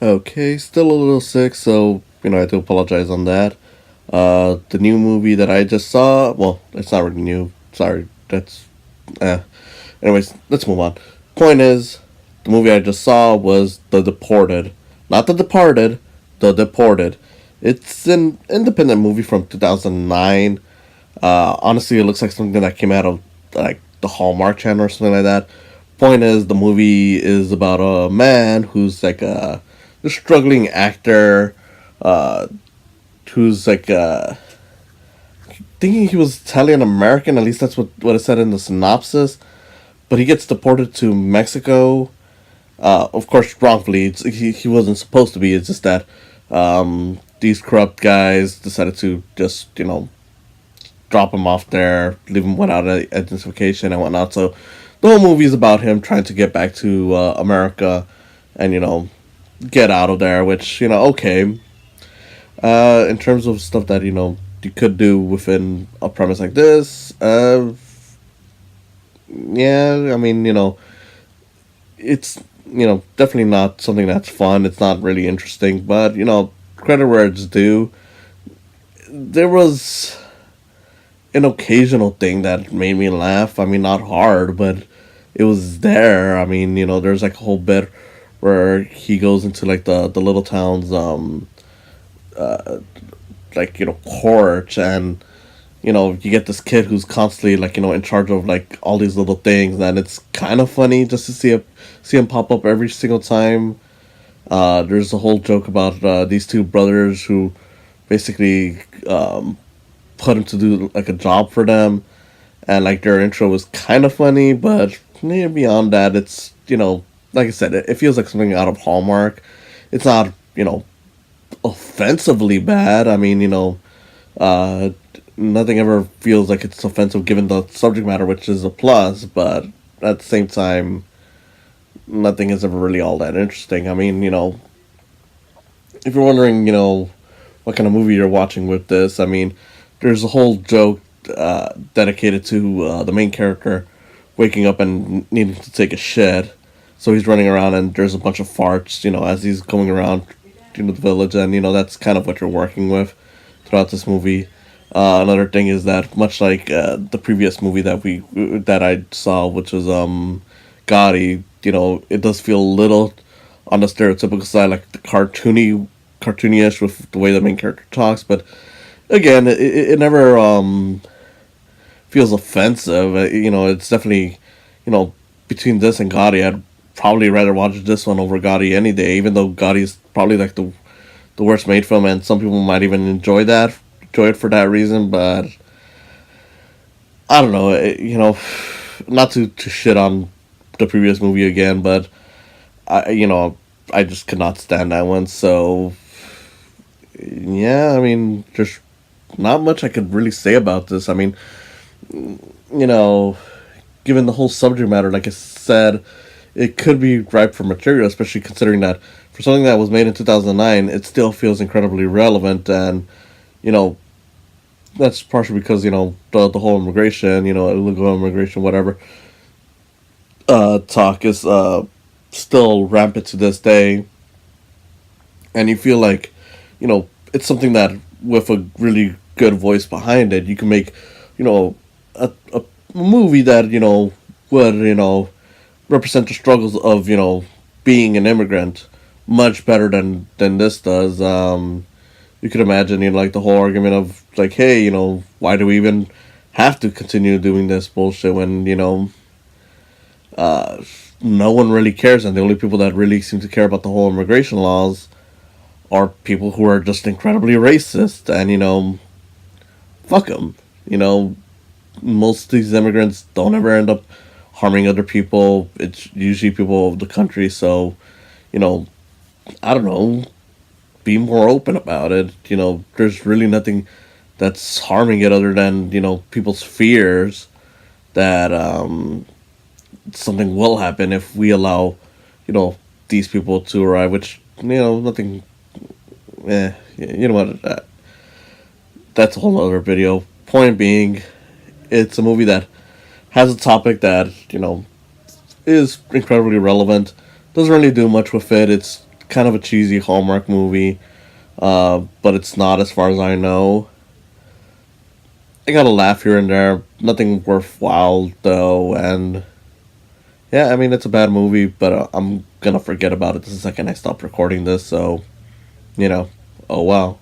Okay, still a little sick, so I do apologize on that. The new movie that I just saw, well, it's not really new. Sorry, that's. Uh. Anyways, let's move on. Point is, the movie I just saw was The Deported, not The Departed, The Deported. It's an independent movie from 2009. Honestly, it looks like something that came out of like the Hallmark Channel or something like that. Point is, the movie is about a man who's like a struggling actor, uh, who's like thinking he was Italian American. At least that's what it said in the synopsis. But he gets deported to Mexico. Of course, wrongfully. He wasn't supposed to be. It's just that these corrupt guys decided to just drop him off there, leave him without identification and whatnot. So the whole movie is about him trying to get back to America and get out of there. Which okay. In terms of stuff that you could do within a premise like this, yeah, I mean it's definitely not something that's fun. It's not really interesting, but credit where it's due. There was an occasional thing that made me laugh. I mean, not hard, but it was there. I mean, there's like a whole bit where he goes into like the little town's like court, and you get this kid who's constantly like in charge of like all these little things, and it's kind of funny just to see him pop up every single time. There's a whole joke about these two brothers who basically put him to do like a job for them, and like their intro was kind of funny, but beyond that, it's like I said, it feels like something out of Hallmark. It's not offensively bad. I mean, uh, nothing ever feels like it's offensive given the subject matter, which is a plus. But at the same time, nothing is ever really all that interesting. I mean, if you're wondering, what kind of movie you're watching with this, I mean, there's a whole joke dedicated to the main character waking up and needing to take a shit. So he's running around and there's a bunch of farts, as he's going around, the village, and that's kind of what you're working with throughout this movie. Another thing is that much like the previous movie that I saw, which was Gotti, it does feel a little on the stereotypical side, like the cartoony-ish with the way the main character talks. But again, it never feels offensive. It's definitely between this and Gotti, I'd probably rather watch this one over Gotti any day. Even though Gotti's probably like the worst made film, and some people might even enjoy it for that reason. But I don't know, not to shit on the previous movie again, but I just could not stand that one. So yeah, I mean, there's not much I could really say about this. I mean, given the whole subject matter, like I said, it could be ripe for material, especially considering that for something that was made in 2009, it still feels incredibly relevant. And you know that's partially because the whole immigration, illegal immigration, whatever, talk is still rampant to this day, and you feel like it's something that with a really good voice behind it, you can make a movie that would represent the struggles of being an immigrant much better than this does. You could imagine like the whole argument of like, hey, why do we even have to continue doing this bullshit when uh, no one really cares, and the only people that really seem to care about the whole immigration laws are people who are just incredibly racist, and fuck them. Most of these immigrants don't ever end up harming other people. It's usually people of the country. So, you know, I don't know, be more open about it. There's really nothing that's harming it other than, people's fears that something will happen if we allow, these people to arrive, which, nothing, you know what, that's a whole other video. Point being, it's a movie that has a topic that is incredibly relevant. Doesn't really do much with it. It's kind of a cheesy Hallmark movie, but it's not as far as I know. I got a laugh here and there, nothing worthwhile though, and yeah, I mean it's a bad movie, but I'm gonna forget about it the second I stop recording this. So you know, oh well.